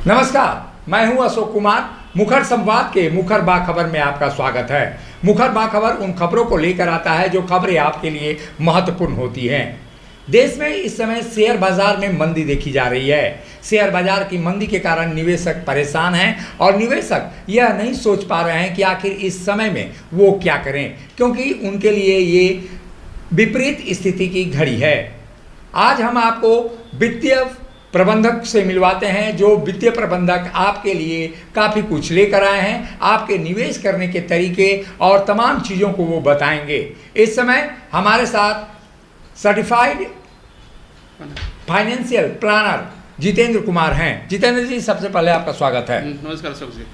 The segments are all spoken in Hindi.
नमस्कार, मैं हूं अशोक कुमार। मुखर संवाद के मुखर बाखबर में आपका स्वागत है। मुखर बाखबर उन खबरों को लेकर आता है जो खबरें आपके लिए महत्वपूर्ण होती हैं। देश में इस समय शेयर बाजार में मंदी देखी जा रही है। शेयर बाजार की मंदी के कारण निवेशक परेशान हैं और निवेशक यह नहीं सोच पा रहे हैं कि आखिर इस समय में वो क्या करें, क्योंकि उनके लिए ये विपरीत स्थिति की घड़ी है। आज हम आपको वित्तीय प्रबंधक से मिलवाते हैं, जो वित्तीय प्रबंधक आपके लिए काफ़ी कुछ लेकर आए हैं। आपके निवेश करने के तरीके और तमाम चीज़ों को वो बताएंगे। इस समय हमारे साथ certified financial planner Jitendra Kumar हैं। जितेंद्र जी, सबसे पहले आपका स्वागत है। नमस्कार अशोक जी।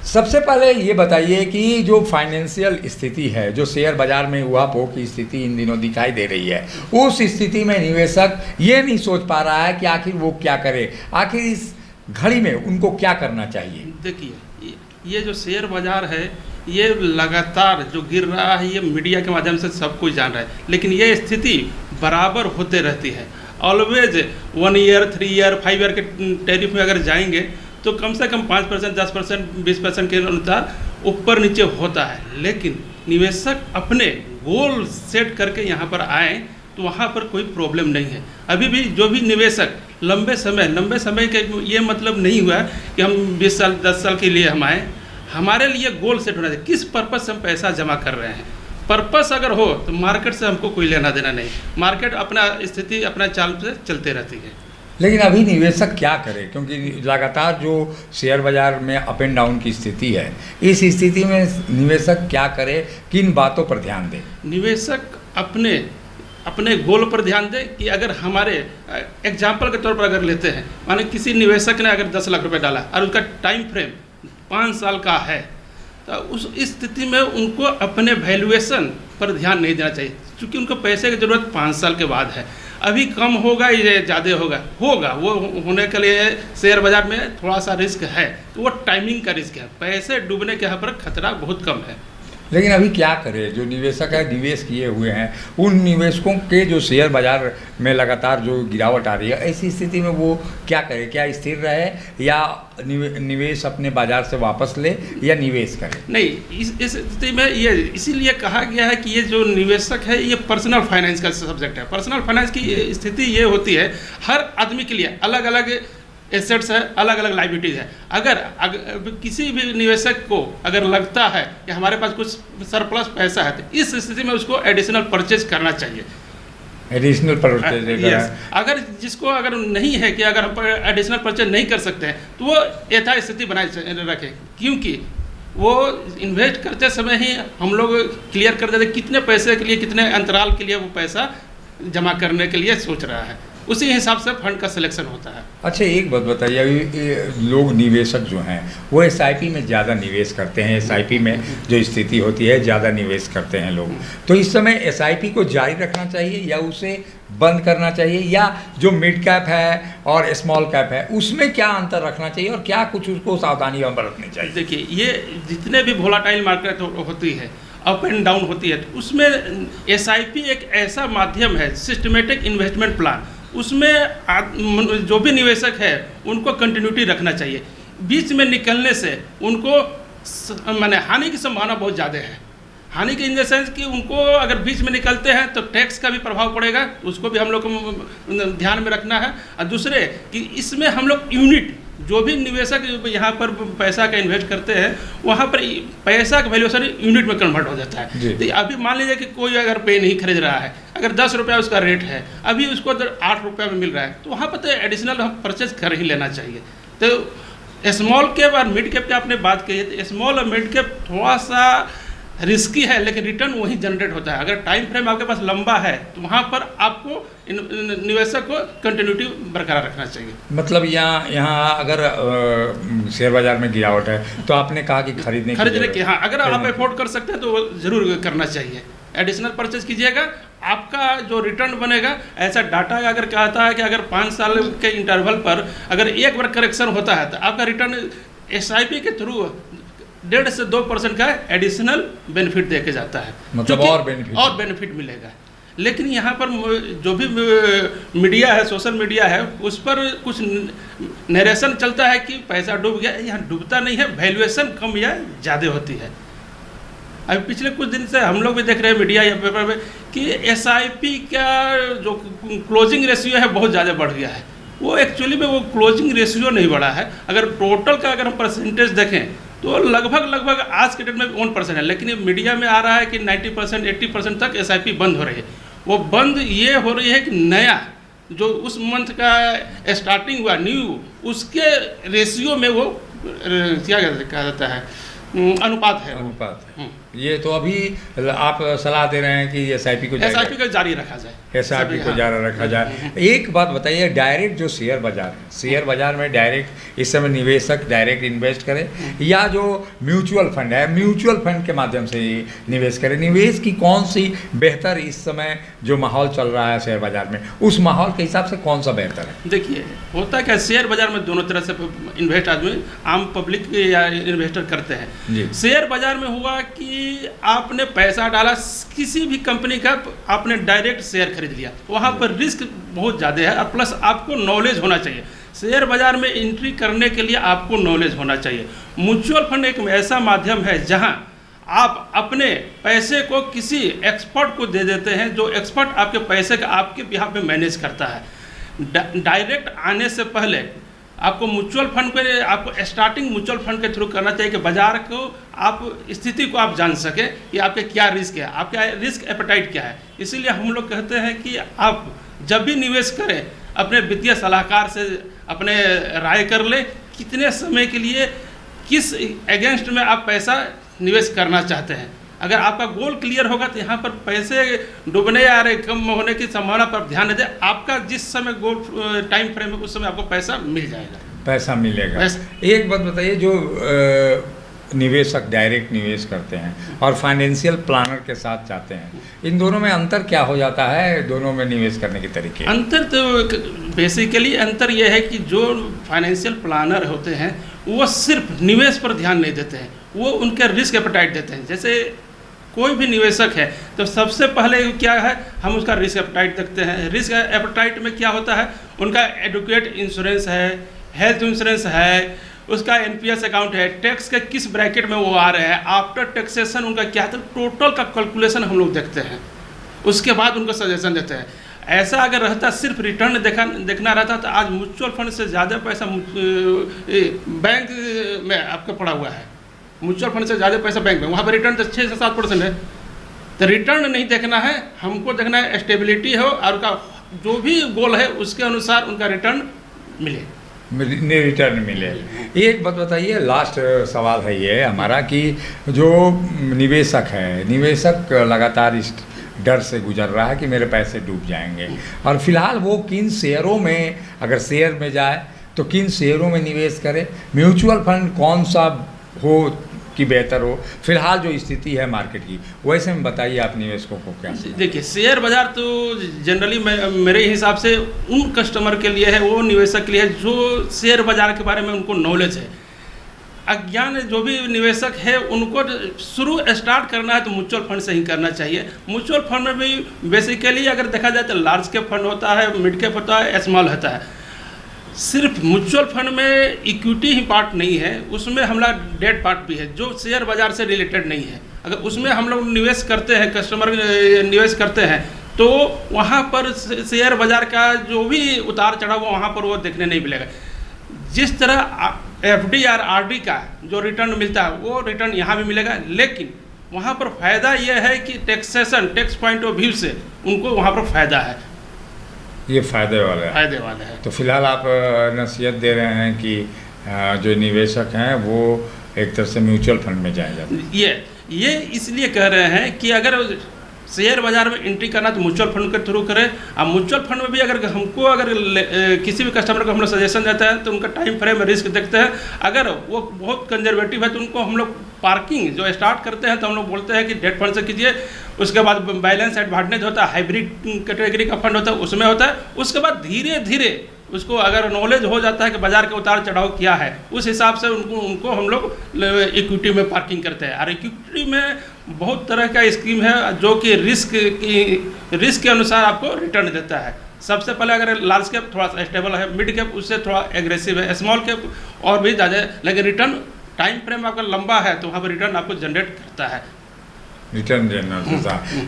सबसे पहले ये बताइए कि जो फाइनेंशियल स्थिति है, जो शेयर बाजार में उहापोह की स्थिति इन दिनों दिखाई दे रही है, उस स्थिति में निवेशक ये नहीं सोच पा रहा है कि आखिर वो क्या करे, आखिर इस घड़ी में उनको क्या करना चाहिए। देखिए, ये जो शेयर बाजार है ये लगातार जो गिर रहा है, ये मीडिया के माध्यम से सब कुछ जान रहा है, लेकिन ये स्थिति बराबर होते रहती है। ऑलवेज 1 ईयर, 3 ईयर, 5 ईयर के टैरिफ में अगर जाएंगे तो कम से कम 5%, 10%, 20% के अनुसार ऊपर नीचे होता है। लेकिन निवेशक अपने गोल सेट करके यहाँ पर आए तो वहाँ पर कोई प्रॉब्लम नहीं है। अभी भी जो भी निवेशक लंबे समय के ये मतलब नहीं हुआ कि हम 20 साल 10 साल के लिए हम आए। हमारे लिए गोल सेट होना चाहिए, किस पर्पज़ से हम पैसा जमा कर रहे हैं। पर्पस अगर हो तो मार्केट से हमको कोई लेना देना नहीं। मार्केट अपना स्थिति अपना चाल से चलते रहती है। लेकिन अभी निवेशक क्या करे, क्योंकि लगातार जो शेयर बाजार में अप एंड डाउन की स्थिति है, इस स्थिति में निवेशक क्या करे, किन बातों पर ध्यान दे। निवेशक अपने गोल पर ध्यान दे कि अगर हमारे एग्जाम्पल के तौर पर अगर लेते हैं, माने किसी निवेशक ने अगर 10 लाख रुपए डाला और उसका टाइम फ्रेम 5 साल का है, तो उस स्थिति में उनको अपने वैल्यूएशन पर ध्यान नहीं देना चाहिए, क्योंकि उनको पैसे की ज़रूरत 5 साल के बाद है। अभी कम होगा या ज़्यादा होगा वो होने के लिए शेयर बाजार में थोड़ा सा रिस्क है, तो वो टाइमिंग का रिस्क है। पैसे डूबने के यहाँ पर खतरा बहुत कम है। लेकिन अभी क्या करें, जो निवेशक है निवेश किए हुए हैं, उन निवेशकों के जो शेयर बाजार में लगातार जो गिरावट आ रही है, ऐसी स्थिति में वो क्या करे, क्या स्थिर रहे या निवेश अपने बाजार से वापस ले या निवेश करे। नहीं, इस स्थिति में ये इसीलिए कहा गया है कि ये जो निवेशक है ये पर्सनल फाइनेंस का सब्जेक्ट है। पर्सनल फाइनेंस की स्थिति ये होती है, हर आदमी के लिए अलग अलग एसेट्स है, अलग अलग लाइबिलिटीज़ है। अगर किसी भी निवेशक को अगर लगता है कि हमारे पास कुछ सरप्लस पैसा है, तो इस स्थिति में उसको एडिशनल परचेज करना चाहिए। एडिशनल परचेज अगर जिसको अगर नहीं है कि अगर हम एडिशनल परचेज नहीं कर सकते हैं, तो वो यथास्थिति बनाए रखें, क्योंकि वो इन्वेस्ट करते समय ही हम लोग क्लियर कर देते कितने पैसे के लिए, कितने अंतराल के लिए वो पैसा जमा करने के लिए सोच रहा है। उसी हिसाब से फंड का सिलेक्शन होता है। अच्छा, एक बात बताइए, अभी लोग निवेशक जो हैं वो SIP में ज़्यादा निवेश करते हैं। SIP में जो स्थिति होती है ज़्यादा निवेश करते हैं लोग, तो इस समय SIP को जारी रखना चाहिए या उसे बंद करना चाहिए, या जो मिड कैप है और स्मॉल कैप है उसमें क्या अंतर रखना चाहिए और क्या कुछ उसको सावधानी बरतनी चाहिए। देखिए, ये जितने भी वोलाटाइल मार्केट होती है, अप एंड डाउन होती है, तो उसमें SIP एक ऐसा माध्यम है, सिस्टमेटिक इन्वेस्टमेंट प्लान। उसमें जो भी निवेशक है उनको कंटिन्यूटी रखना चाहिए। बीच में निकलने से उनको माने हानि की संभावना बहुत ज़्यादा है। हानि की इन द सेंस कि उनको अगर बीच में निकलते हैं तो टैक्स का भी प्रभाव पड़ेगा, उसको भी हम लोग को ध्यान में रखना है। और दूसरे कि इसमें हम लोग यूनिट, जो भी निवेशक यहाँ पर पैसा का इन्वेस्ट करते हैं, वहाँ पर पैसा का वैल्यूएशन यूनिट में कन्वर्ट हो जाता है। तो अभी मान लीजिए कि कोई अगर पे नहीं खरीद रहा है, अगर 10 रुपया उसका रेट है, अभी उसको अगर 8 रुपये में मिल रहा है, तो वहाँ पर तो एडिशनल हम परचेज कर ही लेना चाहिए। तो स्मॉल कैप और मिड कैप की आपने बात की है, तो स्मॉल और मिड कैप थोड़ा सा रिस्की है, लेकिन रिटर्न वही जनरेट होता है। अगर टाइम फ्रेम आपके पास लंबा है तो वहाँ पर आपको निवेशक को कंटिन्यूटी बरकरार रखना चाहिए। मतलब यहाँ अगर शेयर बाजार में गिरावट है तो आपने कहा कि खरीदने की, हाँ, अगर आप अफोर्ड कर सकते हैं तो ज़रूर करना चाहिए। एडिशनल परचेज कीजिएगा, आपका जो रिटर्न बनेगा, ऐसा डाटा अगर कहता है कि अगर 5 साल के इंटरवल पर अगर एक बार करेक्शन होता है तो आपका रिटर्न SIP के थ्रू 1.5 से 2% का एडिशनल बेनिफिट दे के जाता है। मतलब और बेनिफिट मिलेगा। लेकिन यहाँ पर जो भी मीडिया है, सोशल मीडिया है, उस पर कुछ नरेशन चलता है कि पैसा डूब गया। यहाँ डूबता नहीं है, वैल्यूएशन कम या ज़्यादा होती है। अभी पिछले कुछ दिन से हम लोग भी देख रहे हैं मीडिया या पेपर में कि एसआईपी का जो क्लोजिंग रेशियो है बहुत ज़्यादा बढ़ गया है। वो एक्चुअली में वो क्लोजिंग रेशियो नहीं बढ़ा है। अगर टोटल का अगर हम परसेंटेज देखें तो लगभग आज के डेट में 1% है, लेकिन ये मीडिया में आ रहा है कि 90% 80% तक एसआईपी बंद हो रही है। वो बंद ये हो रही है कि नया जो उस मंथ का स्टार्टिंग हुआ न्यू, उसके रेशियो में वो क्या कहा जाता है, अनुपात है। ये तो अभी आप सलाह दे रहे हैं कि एसआईपी को जारी रखा जाए, एसआईपी को जारी रखा जाए। एक बात बताइए, डायरेक्ट जो शेयर बाजार है, शेयर बाजार में डायरेक्ट इस समय निवेशक डायरेक्ट इन्वेस्ट करें या जो म्यूचुअल फंड है, म्यूचुअल फंड के माध्यम से निवेश करें? निवेश की कौन सी बेहतर इस समय जो माहौल चल रहा है शेयर बाजार में, उस माहौल के हिसाब से कौन सा बेहतर है? देखिए, होता क्या, शेयर बाजार में दोनों तरह से इन्वेस्ट आदमी, आम पब्लिक या इन्वेस्टर करते हैं। शेयर बाजार में हुआ कि आपने पैसा डाला किसी भी कंपनी का, आपने डायरेक्ट शेयर खरीद लिया, वहाँ पर रिस्क बहुत ज़्यादा है और प्लस आपको नॉलेज होना चाहिए। शेयर बाजार में एंट्री करने के लिए आपको नॉलेज होना चाहिए। म्यूचुअल फंड एक ऐसा माध्यम है जहाँ आप अपने पैसे को किसी एक्सपर्ट को दे देते हैं, जो एक्सपर्ट आपके पैसे का आपके बिहाफ में मैनेज करता है। डायरेक्ट आने से पहले आपको म्यूचुअल फंड पे, आपको स्टार्टिंग म्यूचुअल फंड के थ्रू करना चाहिए कि बाजार को आप स्थिति को आप जान सकें कि आपके क्या रिस्क है, आपका रिस्क एपेटाइट क्या है। इसीलिए हम लोग कहते हैं कि आप जब भी निवेश करें अपने वित्तीय सलाहकार से अपने राय कर लें, कितने समय के लिए किस अगेंस्ट में आप पैसा निवेश करना चाहते हैं। अगर आपका गोल क्लियर होगा तो यहाँ पर पैसे डूबने या कम होने की संभावना पर ध्यान न दें। आपका जिस समय गोल टाइम फ्रेम है उस समय आपको पैसा मिल जाएगा, पैसा मिलेगा। एक बात बताइए, जो निवेशक डायरेक्ट निवेश करते हैं और फाइनेंशियल प्लानर के साथ जाते हैं, इन दोनों में अंतर क्या हो जाता है? दोनों में निवेश करने के तरीके अंतर तो बेसिकली अंतर यह है कि जो फाइनेंशियल प्लानर होते हैं वो सिर्फ निवेश पर ध्यान नहीं देते हैं, वो उनके रिस्क एपेटाइट देते हैं। जैसे कोई भी निवेशक है तो सबसे पहले क्या है, हम उसका रिस्क एपेटाइट देखते हैं। रिस्क एपेटाइट में क्या होता है, उनका एडुकेट इंश्योरेंस है, हेल्थ इंश्योरेंस है, उसका एनपीएस अकाउंट है, टैक्स के किस ब्रैकेट में वो आ रहे हैं, आफ्टर टैक्सेशन उनका क्या है, टोटल का कैलकुलेशन हम लोग देखते हैं। उसके बाद उनको सजेशन देते हैं। ऐसा अगर रहता सिर्फ रिटर्न देखना रहता तो आज म्यूचुअल फंड से ज़्यादा पैसा बैंक में आपका पड़ा हुआ है। म्यूचुअल फंड से ज़्यादा पैसा बैंक में, वहाँ पर रिटर्न तो 6 से 7% है। तो रिटर्न नहीं देखना है, हमको देखना है स्टेबिलिटी हो और उनका जो भी गोल है उसके अनुसार उनका रिटर्न मिले। एक बात बताइए, लास्ट सवाल है ये हमारा कि जो निवेशक है, निवेशक लगातार इस डर से गुजर रहा है कि मेरे पैसे डूब जाएंगे, और फिलहाल वो किन शेयरों में, अगर शेयर में जाए तो किन शेयरों में निवेश करे, म्यूचुअल फंड कौन सा हो कि बेहतर हो, फिलहाल जो स्थिति है मार्केट की, वैसे में बताइए आप निवेशकों को क्या? देखिए, शेयर बाजार तो जनरली मेरे हिसाब से उन कस्टमर के लिए है, वो निवेशक के लिए है जो शेयर बाजार के बारे में उनको नॉलेज है। अज्ञान जो भी निवेशक है उनको शुरू स्टार्ट करना है तो म्यूचुअल फंड से ही करना चाहिए। म्यूचुअल फंड में भी बेसिकली अगर देखा जाए तो लार्ज कैप फंड होता है, मिड कैप होता है, स्मॉल होता है। सिर्फ म्यूचुअल फंड में इक्विटी ही पार्ट नहीं है, उसमें हमारा डेट पार्ट भी है जो शेयर बाजार से रिलेटेड नहीं है। अगर उसमें हम लोग निवेश करते हैं, कस्टमर निवेश करते हैं, तो वहाँ पर शेयर बाजार का जो भी उतार चढ़ाव वहाँ पर वो देखने नहीं मिलेगा। जिस तरह एफडी और आरडी का जो रिटर्न मिलता है वो रिटर्न यहाँ भी मिलेगा, लेकिन वहाँ पर फ़ायदा ये है कि taxation, tax point of view से उनको वहाँ पर फ़ायदा है। ये फ़ायदे वाला है। तो फिलहाल आप नसीहत दे रहे हैं कि जो निवेशक हैं वो एक तरह से म्यूचुअल फंड में जाए जाते। ये इसलिए कह रहे हैं कि अगर शेयर बाजार में एंट्री करना तो म्यूचुअल फंड के थ्रू करें। अब म्यूचुअल फंड में भी अगर किसी भी कस्टमर को हम लोग सजेशन देते हैं तो उनका टाइम फ्रेम रिस्क देखते हैं। अगर वो बहुत कंजर्वेटिव है तो उनको हम लोग पार्किंग जो स्टार्ट करते हैं तो हम लोग बोलते हैं कि डेट फंड से कीजिए। उसके बाद बैलेंस एडवांटेज होता है, हाइब्रिड कैटेगरी का फंड होता है, उसमें होता है। उसके बाद धीरे धीरे उसको अगर नॉलेज हो जाता है कि बाज़ार के उतार चढ़ाव क्या है, उस हिसाब से उनको हम लोग इक्विटी में पार्किंग करते हैं। और इक्विटी में बहुत तरह का स्कीम है जो कि रिस्क के अनुसार आपको रिटर्न देता है। सबसे पहले अगर लार्ज कैप थोड़ा सा स्टेबल है, मिड कैप उससे थोड़ा एग्रेसिव है, स्मॉल कैप और भी ज़्यादा, लेकिन रिटर्न टाइम फ्रेम आपका लंबा है तो वहाँ पर रिटर्न आपको जनरेट करता है। रिटर्न देना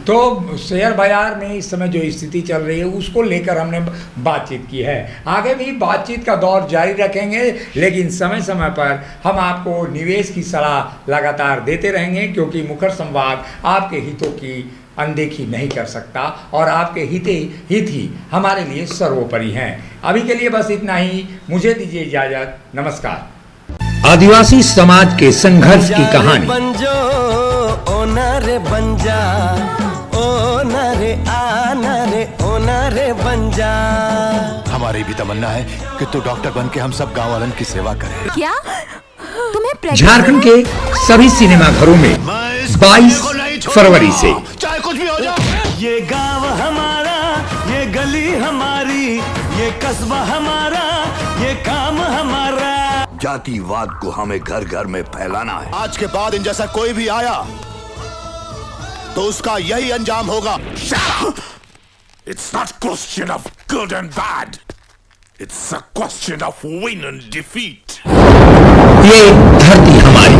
तो शेयर बाजार में इस समय जो स्थिति चल रही है उसको लेकर हमने बातचीत की है। आगे भी बातचीत का दौर जारी रखेंगे, लेकिन समय समय पर हम आपको निवेश की सलाह लगातार देते रहेंगे, क्योंकि मुखर संवाद आपके हितों की अनदेखी नहीं कर सकता और आपके हित ही हमारे लिए सर्वोपरि हैं। अभी के लिए बस इतना ही, मुझे दीजिए इजाजत, नमस्कार। आदिवासी समाज के संघर्ष की कहानी रे बन जा, ओ नरे आना रे, ओ नरे बन जा। हमारी भी तमन्ना है कि तू डॉक्टर बन के हम सब गाँव वालन की सेवा करे। क्या तुम्हें झारखंड के सभी सिनेमा घरों में 22 फरवरी से चाहे कुछ भी हो जाए, ये गांव हमारा, ये गली हमारी, ये कस्बा हमारा, ये काम हमारा। जातिवाद को हमें घर घर में फैलाना है। आज के बाद इन जैसा कोई भी आया तो उसका यही अंजाम होगा। It's not question of good and bad. It's a question of win and defeat. ये धरती हमारी,